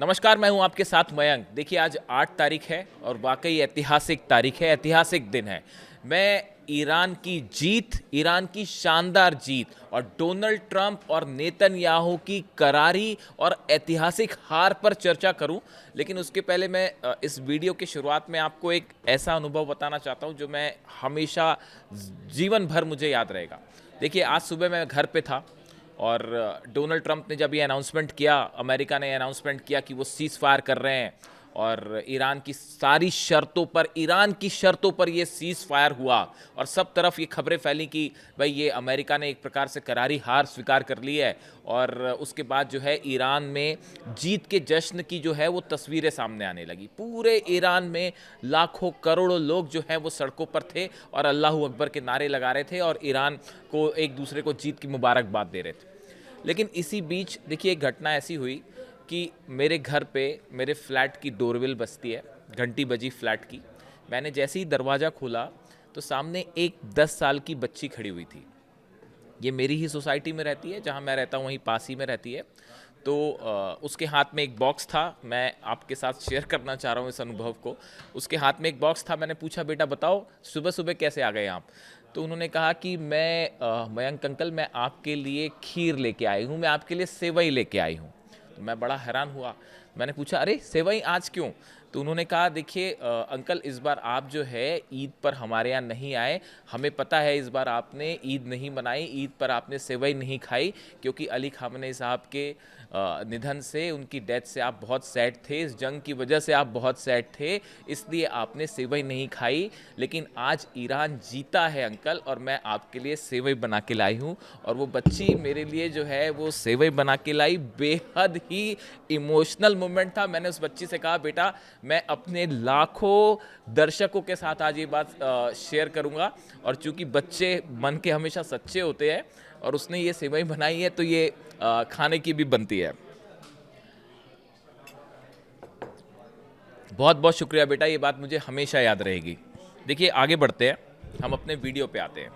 नमस्कार, मैं हूं आपके साथ मयंक। देखिए, आज 8 तारीख है और वाकई ऐतिहासिक तारीख है, ऐतिहासिक दिन है। मैं ईरान की शानदार जीत और डोनाल्ड ट्रंप और नेतन्याहू की करारी और ऐतिहासिक हार पर चर्चा करूं। लेकिन उसके पहले मैं इस वीडियो की शुरुआत में आपको एक ऐसा अनुभव बताना चाहता हूं जो मैं हमेशा जीवन भर मुझे याद रहेगा। देखिए, आज सुबह मैं घर पे था और डोनाल्ड ट्रंप ने जब ये अनाउंसमेंट किया, अमेरिका ने अनाउंसमेंट किया कि वो सीज़ फायर कर रहे हैं और ईरान की शर्तों पर ये सीज़ फायर हुआ और सब तरफ ये खबरें फैली कि भाई ये अमेरिका ने एक प्रकार से करारी हार स्वीकार कर ली है। और उसके बाद जो है ईरान में जीत के जश्न की जो है वो तस्वीरें सामने आने लगी। पूरे ईरान में लाखों करोड़ों लोग जो हैं वो सड़कों पर थे और अल्लाहू अकबर के नारे लगा रहे थे और ईरान को एक दूसरे को जीत की मुबारकबाद दे रहे थे। लेकिन इसी बीच देखिए, एक घटना ऐसी हुई कि मेरे घर पे मेरे फ्लैट की डोरबेल बजती है, घंटी बजी फ्लैट की। मैंने जैसे ही दरवाज़ा खोला तो सामने एक 10 साल की बच्ची खड़ी हुई थी। ये मेरी ही सोसाइटी में रहती है, जहाँ मैं रहता हूँ वहीं पास ही में रहती है। तो उसके हाथ में एक बॉक्स था। मैं आपके साथ शेयर करना चाह रहा हूँ इस अनुभव को। उसके हाथ में एक बॉक्स था। मैंने पूछा, बेटा बताओ सुबह सुबह कैसे आ गए आप? तो उन्होंने कहा कि मयंक अंकल, मैं आपके लिए खीर लेके आई हूँ, मैं आपके लिए सेवई लेके आई हूँ। तो मैं बड़ा हैरान हुआ। मैंने पूछा, अरे सेवई आज क्यों? तो उन्होंने कहा, देखिए अंकल, इस बार आप जो है ईद पर हमारे यहाँ नहीं आए। हमें पता है इस बार आपने ईद नहीं मनाई, ईद पर आपने सेवई नहीं खाई, क्योंकि अली खामनेई साहब के निधन से, उनकी डेथ से आप बहुत सैड थे, इस जंग की वजह से आप बहुत सैड थे, इसलिए आपने सेवई नहीं खाई। लेकिन आज ईरान जीता है अंकल और मैं आपके लिए सेवई बना के लाई हूँ। और वो बच्ची मेरे लिए जो है वो सेवई बना के लाई। बेहद ही इमोशनल मोमेंट था। मैंने उस बच्ची से कहा, बेटा मैं अपने लाखों दर्शकों के साथ आज ये बात शेयर करूँगा, और चूंकि बच्चे मन के हमेशा सच्चे होते हैं और उसने ये सेवई बनाई है तो ये खाने की भी बनती है। बहुत बहुत शुक्रिया बेटा, ये बात मुझे हमेशा याद रहेगी। देखिए, आगे बढ़ते हैं, हम अपने वीडियो पे आते हैं।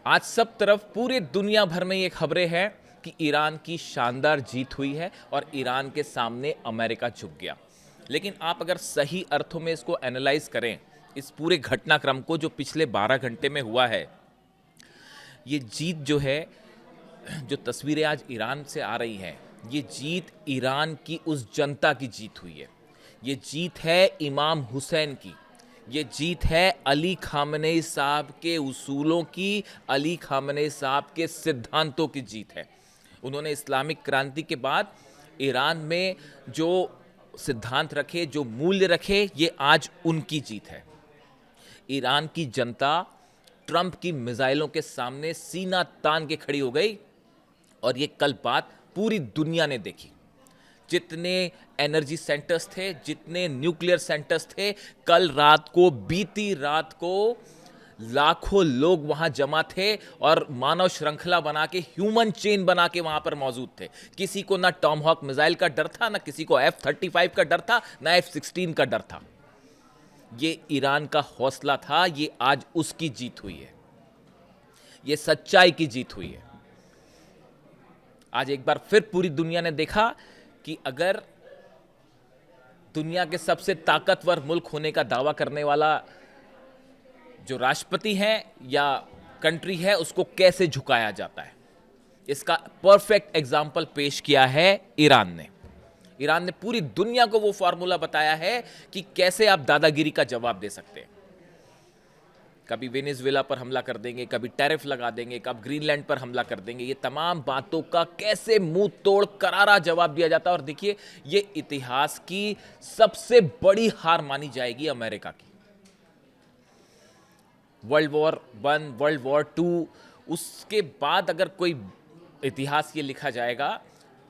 आज सब तरफ पूरे दुनिया भर में ये खबरें हैं कि ईरान की शानदार जीत हुई है और ईरान के सामने अमेरिका झुक गया। लेकिन आप अगर सही अर्थों में इसको एनालाइज करें, इस पूरे घटनाक्रम को जो पिछले 12 घंटे में हुआ है, ये जीत जो है, जो तस्वीरें आज ईरान से आ रही हैं, ये जीत ईरान की उस जनता की जीत हुई है। ये जीत है इमाम हुसैन की, ये जीत है अली खामनेई साहब के उसूलों की, अली खामनेई साहब के सिद्धांतों की जीत है। उन्होंने इस्लामिक क्रांति के बाद ईरान में जो सिद्धांत रखे, जो मूल्य रखे, ये आज उनकी जीत है। ईरान की जनता ट्रंप की मिसाइलों के सामने सीना तान के खड़ी हो गई और ये कल बात पूरी दुनिया ने देखी। जितने एनर्जी सेंटर्स थे, जितने न्यूक्लियर सेंटर्स थे, कल रात को, बीती रात को लाखों लोग वहां जमा थे और मानव श्रृंखला बना के, ह्यूमन चेन बना के वहां पर मौजूद थे। किसी को ना टॉमहॉक मिसाइल का डर था, ना किसी को F-35 का डर था, ना F-16 का डर था। ये ईरान का हौसला था, ये आज उसकी जीत हुई है, ये सच्चाई की जीत हुई है। आज एक बार फिर पूरी दुनिया ने देखा कि अगर दुनिया के सबसे ताकतवर मुल्क होने का दावा करने वाला जो राष्ट्रपति है या कंट्री है, उसको कैसे झुकाया जाता है, इसका परफेक्ट एग्जाम्पल पेश किया है ईरान ने। ईरान ने पूरी दुनिया को वो फॉर्मूला बताया है कि कैसे आप दादागिरी का जवाब दे सकते हैं। कभी वेनेजुएला पर हमला कर देंगे, कभी टैरिफ लगा देंगे, कभी ग्रीनलैंड पर हमला कर देंगे। ये तमाम बातों का कैसे मुंह तोड़ करारा जवाब दिया जाता है। और देखिए, ये इतिहास की सबसे बड़ी हार मानी जाएगी अमेरिका की। वर्ल्ड वॉर 1, वर्ल्ड वॉर 2, उसके बाद अगर कोई इतिहास ये लिखा जाएगा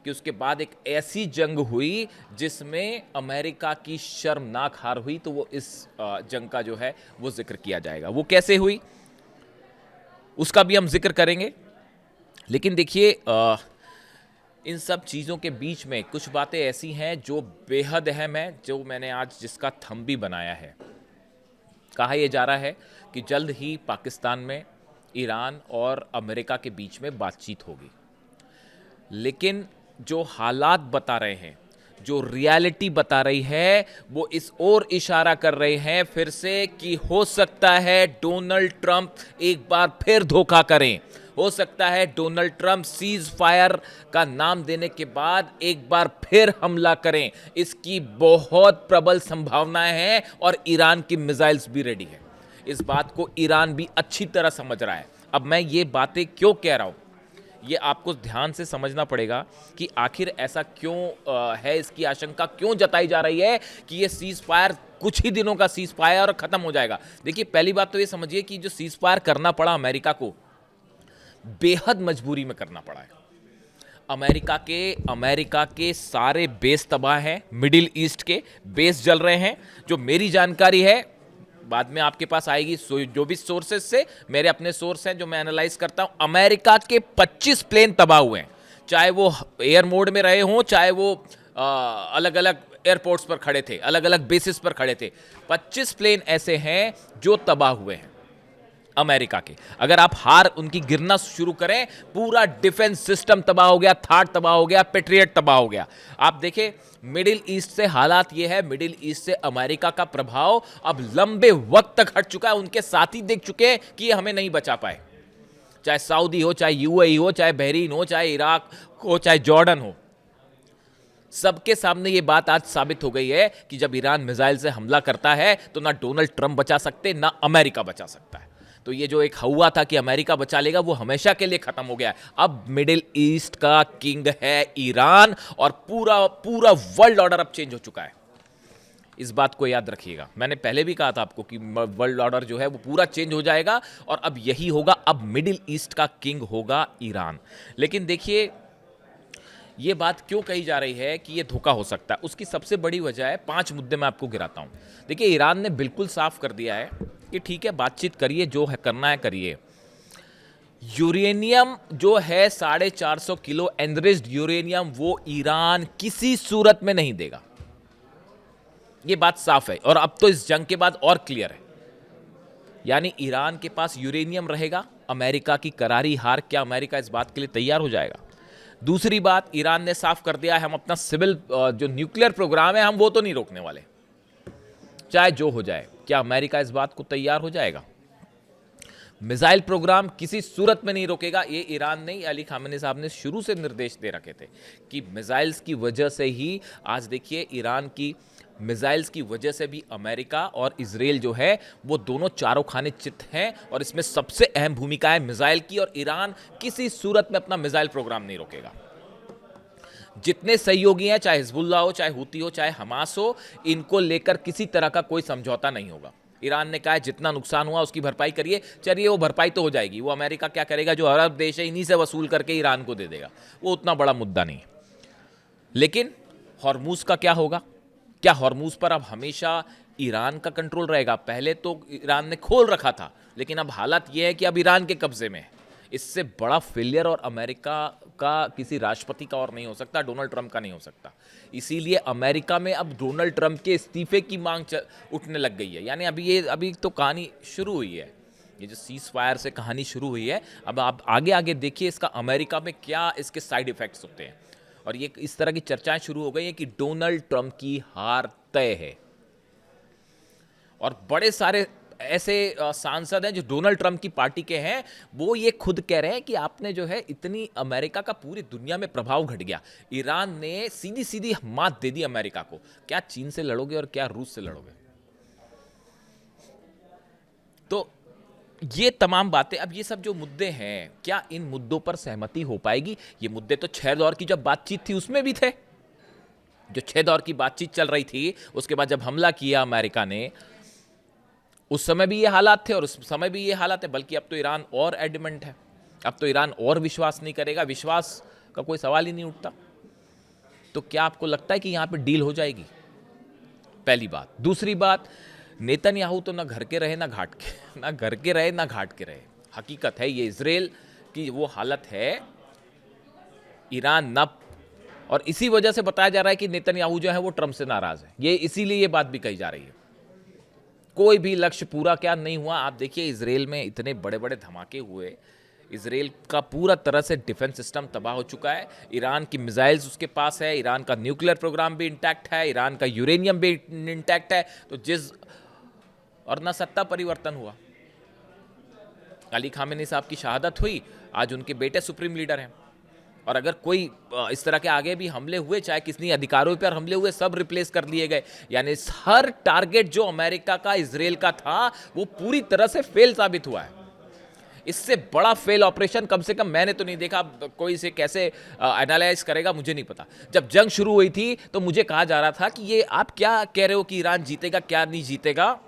कि उसके बाद एक ऐसी जंग हुई जिसमें अमेरिका की शर्मनाक हार हुई, तो वो इस जंग का जो है वो जिक्र किया जाएगा। वो कैसे हुई उसका भी हम जिक्र करेंगे। लेकिन देखिए, इन सब चीज़ों के बीच में कुछ बातें ऐसी हैं जो बेहद अहम है, जो मैंने आज जिसका थंब भी बनाया है। कहा यह जा रहा है कि जल्द ही पाकिस्तान में ईरान और अमेरिका के बीच में बातचीत होगी। लेकिन जो हालात बता रहे हैं जो रियलिटी बता रही है वो इस ओर इशारा कर रहे हैं फिर से कि हो सकता है डोनाल्ड ट्रंप एक बार फिर धोखा करें, हो सकता है डोनाल्ड ट्रंप सीज फायर का नाम देने के बाद एक बार फिर हमला करें। इसकी बहुत प्रबल संभावनाएं हैं और ईरान की मिसाइल्स भी रेडी है। इस बात को ईरान भी अच्छी तरह समझ रहा है। अब मैं ये बातें क्यों कह रहा हूं, ये आपको ध्यान से समझना पड़ेगा कि आखिर ऐसा क्यों है, इसकी आशंका क्यों जताई जा रही है कि ये सीज फायर कुछ ही दिनों का सीज फायर और खत्म हो जाएगा। देखिए, पहली बात तो ये समझिए कि जो सीज फायर करना पड़ा अमेरिका को, बेहद मजबूरी में करना पड़ा है। अमेरिका के सारे बेस तबाह हैं, मिडिल ईस्ट के बेस जल रहे हैं। जो मेरी जानकारी है, बाद में आपके पास आएगी, जो भी सोर्सेस से, मेरे अपने सोर्स हैं जो मैं एनालाइज करता हूं, अमेरिका के 25 प्लेन तबाह हुए हैं, चाहे वो एयर मोड में रहे हों, चाहे वो अलग अलग एयरपोर्ट्स पर खड़े थे, अलग अलग बेसिस पर खड़े थे। 25 प्लेन ऐसे हैं जो तबाह हुए हैं अमेरिका के। अगर आप हार उनकी गिरना शुरू करें, पूरा डिफेंस सिस्टम तबाह हो गया, थाट तबाह हो गया, पेट्रियट तबाह हो गया। आप देखें, मिडिल ईस्ट से हालात ये है, मिडिल ईस्ट से अमेरिका का प्रभाव अब लंबे वक्त तक हट चुका है। उनके साथी देख चुके हैं कि ये हमें नहीं बचा पाए, चाहे सऊदी हो, चाहे यूएई हो, चाहे बहरीन हो, चाहे इराक हो, चाहे जॉर्डन हो। सबके सामने ये बात आज साबित हो गई है कि जब ईरान मिसाइल से हमला करता है तो ना डोनाल्ड ट्रंप बचा सकते, ना अमेरिका बचा सकता है। तो ये जो एक हुआ था कि अमेरिका बचा लेगा, वो हमेशा के लिए खत्म हो गया है। अब मिडिल ईस्ट का किंग है ईरान और पूरा पूरा वर्ल्ड ऑर्डर अब चेंज हो चुका है। इस बात को याद रखिएगा। मैंने पहले भी कहा था आपको कि वर्ल्ड ऑर्डर जो है वो पूरा चेंज हो जाएगा और अब यही होगा। अब मिडिल ईस्ट का किंग होगा ईरान। लेकिन देखिए, ये बात क्यों कही जा रही है कि ये धोखा हो सकता है, उसकी सबसे बड़ी वजह है, 5 मुद्दे मैं आपको गिराता हूं। देखिए, ईरान ने बिल्कुल साफ कर दिया है कि ठीक है, बातचीत करिए, जो है करना है करिए। यूरेनियम जो है 450 किलो एनरिच्ड यूरेनियम, वो ईरान किसी सूरत में नहीं देगा। ये बात साफ है और अब तो इस जंग के बाद और क्लियर है। यानी ईरान के पास यूरेनियम रहेगा। अमेरिका की करारी हार, क्या अमेरिका इस बात के लिए तैयार हो जाएगा? दूसरी बात, ईरान ने साफ कर दिया है, हम अपना सिविल जो न्यूक्लियर प्रोग्राम है, हम वो तो नहीं रोकने वाले, चाहे जो हो जाए। क्या अमेरिका इस बात को तैयार हो जाएगा? मिसाइल प्रोग्राम किसी सूरत में नहीं रोकेगा। ये ईरान ने, अली खामेनी साहब ने शुरू से निर्देश दे रखे थे कि मिसाइल्स की वजह से ही, आज देखिए, ईरान की मिसाइल्स की वजह से भी अमेरिका और इजराइल जो है वो दोनों चारों खाने चित हैं और इसमें सबसे अहम भूमिका है मिसाइल की। और ईरान किसी सूरत में अपना मिसाइल प्रोग्राम नहीं रोकेगा। जितने सहयोगी हैं, चाहे हिजबुल्ला हो, चाहे हुती हो, चाहे हमास हो, इनको लेकर किसी तरह का कोई समझौता नहीं होगा। ईरान ने कहा है जितना नुकसान हुआ उसकी भरपाई करिए। चलिए, वो भरपाई तो हो जाएगी, वो अमेरिका क्या करेगा, जो अरब देश है इन्हीं से वसूल करके ईरान को दे देगा, वो उतना बड़ा मुद्दा नहीं है। लेकिन हॉर्मूज का क्या होगा? क्या हॉर्मूज पर अब हमेशा ईरान का कंट्रोल रहेगा? पहले तो ईरान ने खोल रखा था, लेकिन अब हालत यह है कि अब ईरान के कब्जे में है। इससे बड़ा फेलियर और अमेरिका का किसी राष्ट्रपति का और नहीं हो सकता, डोनाल्ड ट्रंप का नहीं हो सकता। इसीलिए अमेरिका में अब डोनाल्ड ट्रंप के इस्तीफे की मांग उठने लग गई है। यानी अभी तो कहानी शुरू हुई है, ये जो सीज फायर से कहानी शुरू हुई है। अब आप आगे आगे देखिए इसका अमेरिका में क्या इसके साइड इफेक्ट्स होते हैं। और ये इस तरह की चर्चाएं शुरू हो गई हैं कि डोनाल्ड ट्रंप की हार तय है। और बड़े सारे ऐसे सांसद हैं जो डोनाल्ड ट्रंप की पार्टी के हैं, वो ये खुद कह रहे हैं कि आपने जो है, इतनी अमेरिका का पूरी दुनिया में प्रभाव घट गया। ईरान ने सीधी सीधी मात दे दी अमेरिका को। क्या चीन से लड़ोगे और क्या रूस से लड़ोगे? तो ये तमाम बातें, अब ये सब जो मुद्दे हैं, क्या इन मुद्दों पर सहमति हो पाएगी? ये मुद्दे तो 6 दौर की जब बातचीत थी उसमें भी थे। जो 6 दौर की बातचीत चल रही थी, उसके बाद जब हमला किया अमेरिका ने, उस समय भी ये हालात थे और उस समय भी ये हालात है। बल्कि अब तो ईरान और एडमेंट है, अब तो ईरान और विश्वास नहीं करेगा, विश्वास का कोई सवाल ही नहीं उठता। तो क्या आपको लगता है कि यहां पे डील हो जाएगी? पहली बात। दूसरी बात, नेतन्याहू तो ना घर के रहे ना घाट के, ना घर के रहे ना घाट के रहे। हकीकत है ये, इजराइल की वो हालत है, ईरान न, और इसी वजह से बताया जा रहा है कि नेतन्याहू जो है वो ट्रंप से नाराज है। ये इसीलिए ये बात भी कही जा रही है। कोई भी लक्ष्य पूरा क्या नहीं हुआ। आप देखिए, इजराइल में इतने बड़े बड़े धमाके हुए, इसराइल का पूरा तरह से डिफेंस सिस्टम तबाह हो चुका है। ईरान की मिसाइल्स उसके पास है, ईरान का न्यूक्लियर प्रोग्राम भी इंटैक्ट है, ईरान का यूरेनियम भी इंटैक्ट है। तो और ना सत्ता परिवर्तन हुआ। अली खामेनी साहब की शहादत हुई, आज उनके बेटे सुप्रीम लीडर हैं। और अगर कोई इस तरह के आगे भी हमले हुए, चाहे कितनी अधिकारों पर हमले हुए, सब रिप्लेस कर दिए गए। यानी हर टारगेट जो अमेरिका का, इसराइल का था, वो पूरी तरह से फेल साबित हुआ है। इससे बड़ा फेल ऑपरेशन कम से कम मैंने तो नहीं देखा। कोई इसे कैसे एनालाइज करेगा मुझे नहीं पता। जब जंग शुरू हुई थी तो मुझे कहा जा रहा था कि ये आप क्या कह रहे हो कि ईरान जीतेगा, क्या नहीं जीतेगा।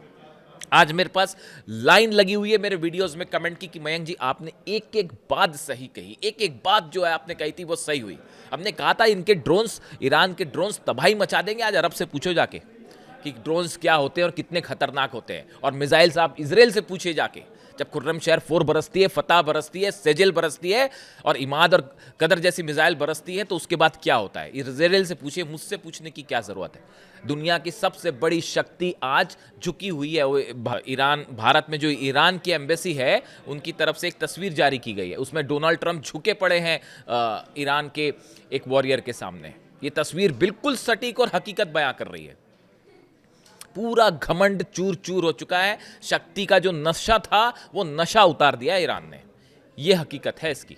आज मेरे पास लाइन लगी हुई है मेरे वीडियोस में कमेंट की कि मयंक जी आपने एक एक बात सही कही, एक एक बात जो है आपने कही थी वो सही हुई। हमने कहा था इनके ड्रोन्स, ईरान के ड्रोन्स तबाही मचा देंगे। आज अरब से पूछो जाके कि ड्रोन्स क्या होते हैं और कितने खतरनाक होते हैं। और मिसाइल्स आप इजराइल से पूछे जाके, जब खुर्रम शहर 4 बरसती है, फतह बरसती है, सेजल बरसती है और इमाद और कदर जैसी मिसाइल बरसती है, तो उसके बाद क्या होता है इजराइल से पूछिए। मुझसे पूछने की क्या जरूरत है। दुनिया की सबसे बड़ी शक्ति आज झुकी हुई है। ईरान, भारत में जो ईरान की एम्बेसी है उनकी तरफ से एक तस्वीर जारी की गई है, उसमें डोनाल्ड ट्रंप झुके पड़े हैं ईरान के एक वॉरियर के सामने। ये तस्वीर बिल्कुल सटीक और हकीकत बयां कर रही है। पूरा घमंड चूर चूर हो चुका है। शक्ति का जो नशा था वो नशा उतार दिया ईरान ने। ये हकीकत है इसकी।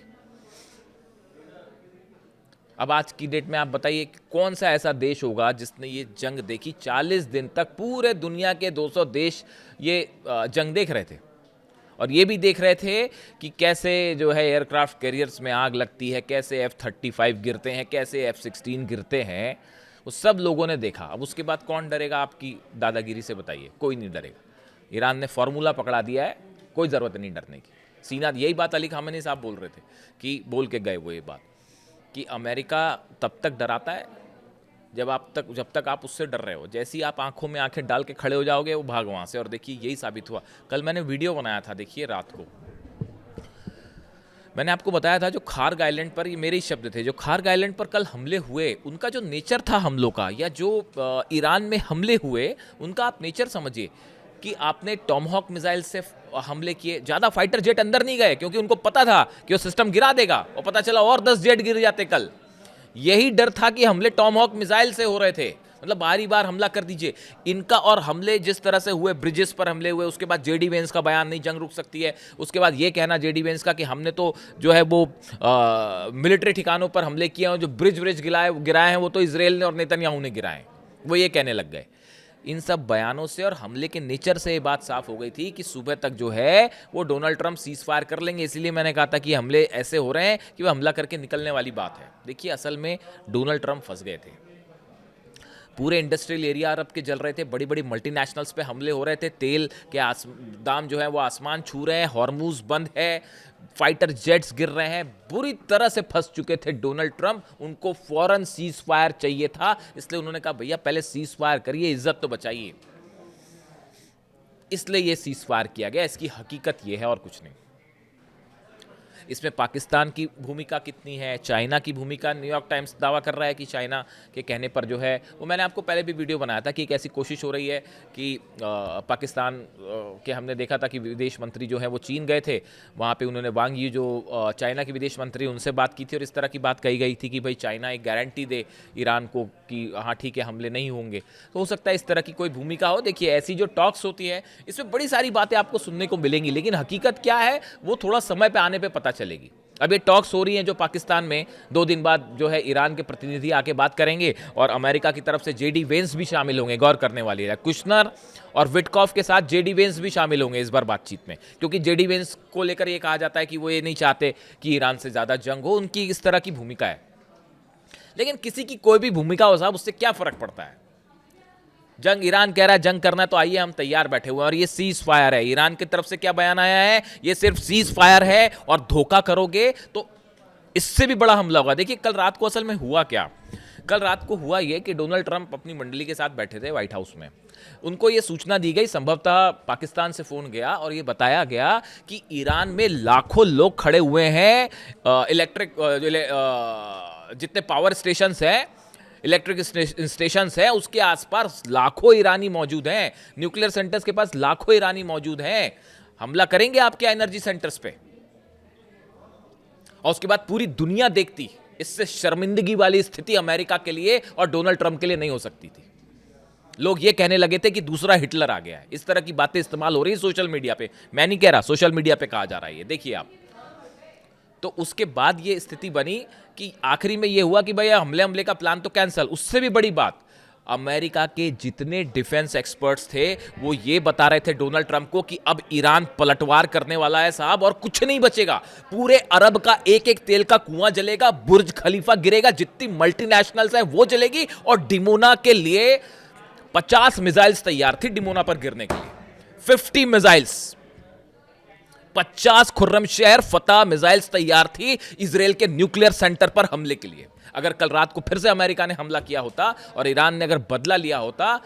अब आज की डेट में आप बताइए कौन सा ऐसा देश होगा जिसने ये जंग देखी। 40 दिन तक पूरे दुनिया के 200 देश ये जंग देख रहे थे और ये भी देख रहे थे कि कैसे जो है एयरक्राफ्ट कैरियर्स में आग लगती है, कैसे F-35 गिरते हैं, कैसे F-16 गिरते हैं। वो सब लोगों ने देखा। अब उसके बाद कौन डरेगा आपकी दादागिरी से, बताइए। कोई नहीं डरेगा। ईरान ने फॉर्मूला पकड़ा दिया है, कोई ज़रूरत नहीं डरने की। सीना, यही बात अली खामेनी साहब बोल रहे थे कि बोल के गए वो ये बात कि अमेरिका तब तक डराता है जब तक आप उससे डर रहे हो। जैसे ही आप आंखों में आंखें डाल के खड़े हो जाओगे वो भाग वहाँ से। और देखिए यही साबित हुआ। कल मैंने वीडियो बनाया था, देखिए रात को मैंने आपको बताया था जो खार्ग आइलैंड पर, ये मेरे ही शब्द थे, जो खार्ग आइलैंड पर कल हमले हुए उनका जो नेचर था हमलों का, या जो ईरान में हमले हुए उनका आप नेचर समझिए कि आपने टॉमहॉक मिसाइल से हमले किए। ज़्यादा फाइटर जेट अंदर नहीं गए क्योंकि उनको पता था कि वो सिस्टम गिरा देगा, और पता चला और 10 जेट गिर जाते कल। यही डर था कि हमले टॉमहॉक मिसाइल से हो रहे थे। मतलब बारी बार हमला कर दीजिए इनका। और हमले जिस तरह से हुए, ब्रिजेस पर हमले हुए, उसके बाद जेडी वेंस का बयान, नहीं जंग रुक सकती है। उसके बाद ये कहना जेडी वेंस का कि हमने तो जो है वो मिलिट्री ठिकानों पर हमले किए हैं, जो ब्रिज गिराए हैं वो तो इसराइल ने और नेतन्याहू ने गिराए हैं, वो ये कहने लग गए। इन सब बयानों से और हमले के नेचर से ये बात साफ हो गई थी कि सुबह तक जो है वो डोनाल्ड ट्रंप सीज फायर कर लेंगे। इसीलिए मैंने कहा था कि हमले ऐसे हो रहे हैं कि वो हमला करके निकलने वाली बात है। देखिए असल में डोनाल्ड ट्रंप फंस गए थे। पूरे इंडस्ट्रियल एरिया अरब के जल रहे थे, बड़ी बड़ी मल्टीनेशनल्स पे हमले हो रहे थे, तेल के दाम जो है वो आसमान छू रहे हैं, हॉर्मूज बंद है, फाइटर जेट्स गिर रहे हैं। बुरी तरह से फंस चुके थे डोनाल्ड ट्रंप। उनको फौरन सीज फायर चाहिए था, इसलिए उन्होंने कहा भैया पहले सीज फायर करिए, इज्जत तो बचाइए। इसलिए ये सीज फायर किया गया। इसकी हकीकत ये है और कुछ नहीं। इसमें पाकिस्तान की भूमिका कितनी है, चाइना की भूमिका, न्यूयॉर्क टाइम्स दावा कर रहा है कि चाइना के कहने पर जो है वो, मैंने आपको पहले भी वीडियो बनाया था कि एक ऐसी कोशिश हो रही है कि पाकिस्तान के, हमने देखा था कि विदेश मंत्री जो है वो चीन गए थे, वहाँ पे उन्होंने वांग यी जो चाइना की विदेश मंत्री, उनसे बात की थी और इस तरह की बात कही गई थी कि भाई चाइना एक गारंटी दे ईरान को कि हाँ ठीक है हमले नहीं होंगे। तो हो सकता है इस तरह की कोई भूमिका हो। देखिए ऐसी जो टॉक्स होती है इसमें बड़ी सारी बातें आपको सुनने को मिलेंगी, लेकिन हकीकत क्या है वो थोड़ा समय पे आने पे पता चलेगी। अब ये टॉक्स हो रही हैं जो पाकिस्तान में 2 दिन बाद जो है ईरान के प्रतिनिधि आके बात करेंगे और अमेरिका की तरफ से जेडी वेंस भी शामिल होंगे। गौर करने वाली है, कुशनर और विटकॉफ के साथ जेडी वेंस भी शामिल होंगे इस बार बातचीत में, क्योंकि जेडी वेंस को लेकर ये कहा जाता है कि वो ये नहीं चाहते कि ईरान से ज़्यादा जंग हो। उनकी इस तरह की भूमिका है। लेकिन किसी की कोई भी भूमिका हो साहब, उससे क्या फर्क पड़ता है। जंग ईरान कह रहा है जंग करना, तो आइए हम तैयार बैठे हुए हैं। और ये सीज फायर है। ईरान की तरफ से क्या बयान आया है, ये सिर्फ सीज फायर है और धोखा करोगे तो इससे भी बड़ा हमला होगा। देखिए कल रात को असल में हुआ क्या, कल रात को हुआ ये कि डोनाल्ड ट्रंप अपनी मंडली के साथ बैठे थे व्हाइट हाउस में। उनको ये सूचना दी गई, संभवतः पाकिस्तान से फोन गया और ये बताया गया कि ईरान में लाखों लोग खड़े हुए हैं, इलेक्ट्रिक जितने पावर स्टेशंस हैं, इलेक्ट्रिक स्टेशंस हैं, उसके आसपास लाखों ईरानी मौजूद हैं। न्यूक्लियर सेंटर्स के पास लाखों ईरानी मौजूद हैं। हमला करेंगे आपके एनर्जी सेंटर्स पे। और उसके बाद पूरी दुनिया देखती। इससे शर्मिंदगी वाली स्थिति अमेरिका के लिए और डोनाल्ड ट्रंप के लिए नहीं हो सकती थी। लोग ये कहने लगे थे कि दूसरा हिटलर आ गया है। इस तरह की बातें इस्तेमाल हो रही है सोशल मीडिया पे, मैं नहीं कह रहा, सोशल मीडिया पे कहा जा रहा है ये, देखिए आप। तो उसके बाद ये स्थिति बनी कि आखिरी में ये हुआ कि भाई हमले का प्लान तो कैंसिल। उससे भी बड़ी बात, अमेरिका के जितने डिफेंस एक्सपर्ट्स थे वो ये बता रहे थे डोनाल्ड ट्रंप को कि अब ईरान पलटवार करने वाला है साहब, और कुछ नहीं बचेगा। पूरे अरब का एक एक तेल का कुआं जलेगा, बुर्ज खलीफा गिरेगा, जितनी मल्टीनेशनल्स हैं वो जलेगी, और डिमोना के लिए 50 मिसाइल्स तैयार थी डिमोना पर गिरने के लिए। 50 मिसाइल्स, 50 खुर्रम शहर फतह मिसाइल्स तैयार थी इजराइल के न्यूक्लियर सेंटर पर हमले के लिए। अगर कल रात को फिर से अमेरिका ने हमला किया होता और ईरान ने अगर बदला लिया होता,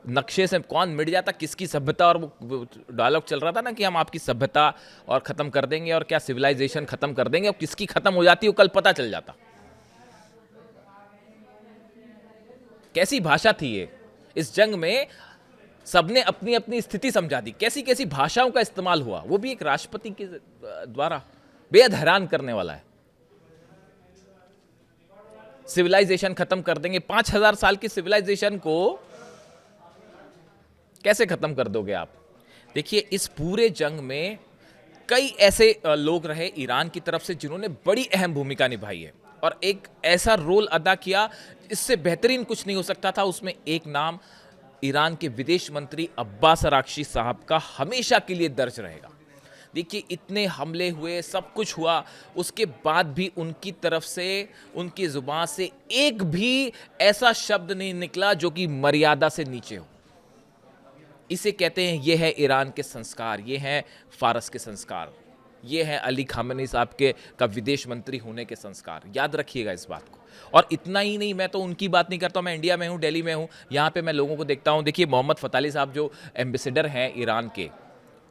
नक्शे से कौन मिट जाता, किसकी सभ्यता, और वो डायलॉग चल रहा था ना कि हम आपकी सभ्यता और खत्म कर देंगे और क्या सिविलाइजेशन खत्म कर देंगे, और किसकी खत्म हो जाती वो कल पता चल जाता। कैसी भाषा थी ये। इस जंग में सबने अपनी अपनी स्थिति समझा दी। कैसी कैसी भाषाओं का इस्तेमाल हुआ, वो भी एक राष्ट्रपति के द्वारा, बेहद हैरान करने वाला है। सिविलाइजेशन खत्म कर देंगे, 5000 साल की सिविलाइजेशन को कैसे खत्म कर दोगे आप। देखिए इस पूरे जंग में कई ऐसे लोग रहे ईरान की तरफ से जिन्होंने बड़ी अहम भूमिका निभाई है और एक ऐसा रोल अदा किया, इससे बेहतरीन कुछ नहीं हो सकता था। उसमें एक नाम ईरान के विदेश मंत्री अब्बास अराक्ची साहब का हमेशा के लिए दर्ज रहेगा। देखिए इतने हमले हुए, सब कुछ हुआ, उसके बाद भी उनकी तरफ से, उनकी जुबान से एक भी ऐसा शब्द नहीं निकला जो कि मर्यादा से नीचे हो। इसे कहते हैं, ये है ईरान के संस्कार, ये हैं फारस के संस्कार, ये है अली खामेनी साहब के का विदेश मंत्री होने के संस्कार। याद रखिएगा इस बात को। और इतना ही नहीं, मैं तो उनकी बात नहीं करता हूँ, मैं इंडिया में हूँ, दिल्ली में हूँ, यहाँ पे मैं लोगों को देखता हूँ। देखिए मोहम्मद फ़ताली साहब जो एम्बेसडर हैं ईरान के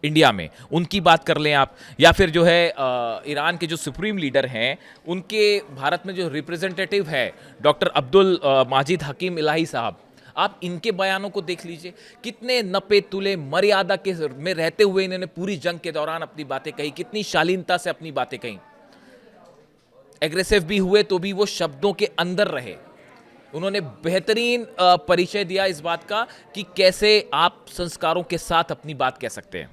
इंडिया में, उनकी बात कर लें आप, या फिर जो है ईरान के जो सुप्रीम लीडर हैं, उनके भारत में जो रिप्रेजेंटेटिव है डॉक्टर अब्दुल माजिद हकीम इलाही साहब, आप इनके बयानों को देख लीजिए। कितने नपे तुले मर्यादा के में रहते हुए इन्होंने पूरी जंग के दौरान अपनी बातें कही, कितनी शालीनता से अपनी बातें कही। एग्रेसिव भी हुए तो भी वो शब्दों के अंदर रहे। उन्होंने बेहतरीन परिचय दिया इस बात का कि कैसे आप संस्कारों के साथ अपनी बात कह सकते हैं।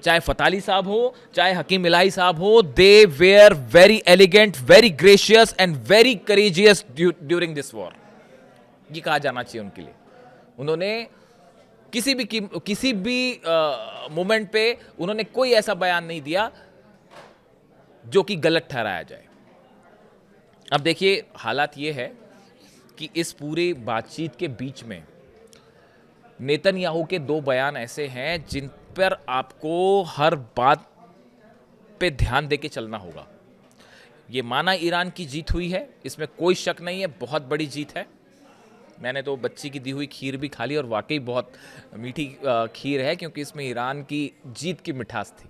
चाहे फताली साहब हो, चाहे हकीम इलाही साहब हो, they were very elegant, very gracious and very courageous during this war. ये कहा जाना चाहिए उनके लिए। उन्होंने किसी भी मोमेंट पे उन्होंने कोई ऐसा बयान नहीं दिया जो कि गलत ठहराया जाए। अब देखिए हालात ये है कि इस पूरी बातचीत के बीच में नेतन्याहू के दो बयान ऐसे हैं जिन पर आपको हर बात पे ध्यान देके चलना होगा। ये माना ईरान की जीत हुई है, इसमें कोई शक नहीं है, बहुत बड़ी जीत है। मैंने तो बच्ची की दी हुई खीर भी खा ली और वाकई बहुत मीठी खीर है, क्योंकि इसमें ईरान की जीत की मिठास थी,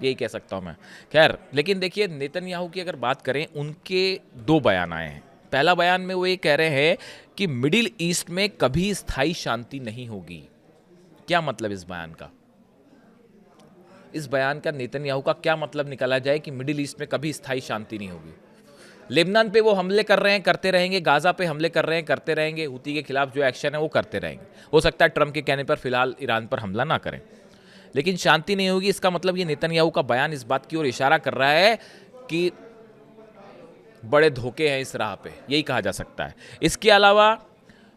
यही कह सकता हूँ मैं। खैर, लेकिन देखिए नेतन्याहू की अगर बात करें, उनके दो बयान आए हैं। पहला बयान में वो ये कह रहे हैं कि मिडिल ईस्ट में कभी स्थायी शांति नहीं होगी। क्या मतलब इस बयान का? इस बयान का नेतन्याहू का क्या मतलब निकाला जाए कि मिडिल ईस्ट में कभी स्थायी शांति नहीं होगी? लेबनान पे वो हमले कर रहे हैं, करते रहेंगे, गाजा पे हमले कर रहे हैं, करते रहेंगे, हुती के खिलाफ जो एक्शन है वो करते रहेंगे। हो सकता है ट्रंप के कहने पर फिलहाल ईरान पर हमला ना करें, लेकिन शांति नहीं होगी। इसका मतलब ये नेतन्याहू का बयान इस बात की ओर इशारा कर रहा है कि बड़े धोखे हैं इस राह पे, यही कहा जा सकता है। इसके अलावा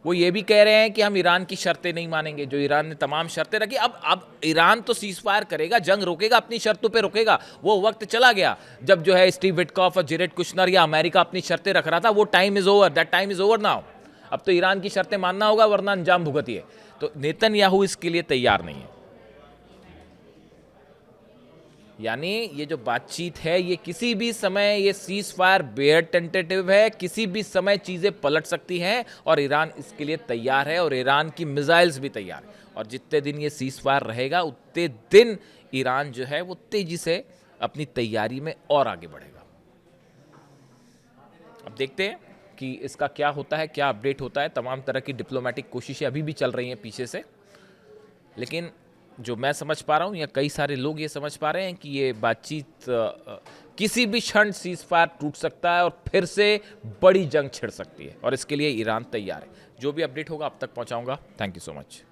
वो ये भी कह रहे हैं कि हम ईरान की शर्तें नहीं मानेंगे, जो ईरान ने तमाम शर्तें रखी। अब ईरान तो सीज फायर करेगा, जंग रोकेगा, अपनी शर्तों पे रोकेगा। वो वक्त चला गया जब जो है स्टीव विटकॉफ और जेरेड कुशनर या अमेरिका अपनी शर्तें रख रहा था। वो time is over, that time is over now. अब तो ईरान की शर्तें मानना होगा, वरना अंजाम भुगतिए। तो नेतन्याहू इसके लिए तैयार नहीं है। यानी ये जो बातचीत है, ये किसी भी समय, ये सीज फायर बेहद टेंटेटिव है, किसी भी समय चीज़ें पलट सकती हैं और ईरान इसके लिए तैयार है, और ईरान की मिसाइल्स भी तैयार है। और जितने दिन ये सीज फायर रहेगा, उतने दिन ईरान जो है वो तेजी से अपनी तैयारी में और आगे बढ़ेगा। अब देखते हैं कि इसका क्या होता है, क्या अपडेट होता है। तमाम तरह की डिप्लोमेटिक कोशिशें अभी भी चल रही हैं पीछे से, लेकिन जो मैं समझ पा रहा हूँ या कई सारे लोग ये समझ पा रहे हैं कि ये बातचीत किसी भी क्षण सीज फायर टूट सकता है और फिर से बड़ी जंग छिड़ सकती है, और इसके लिए ईरान तैयार है। जो भी अपडेट होगा अब तक पहुंचाऊंगा। Thank you so much.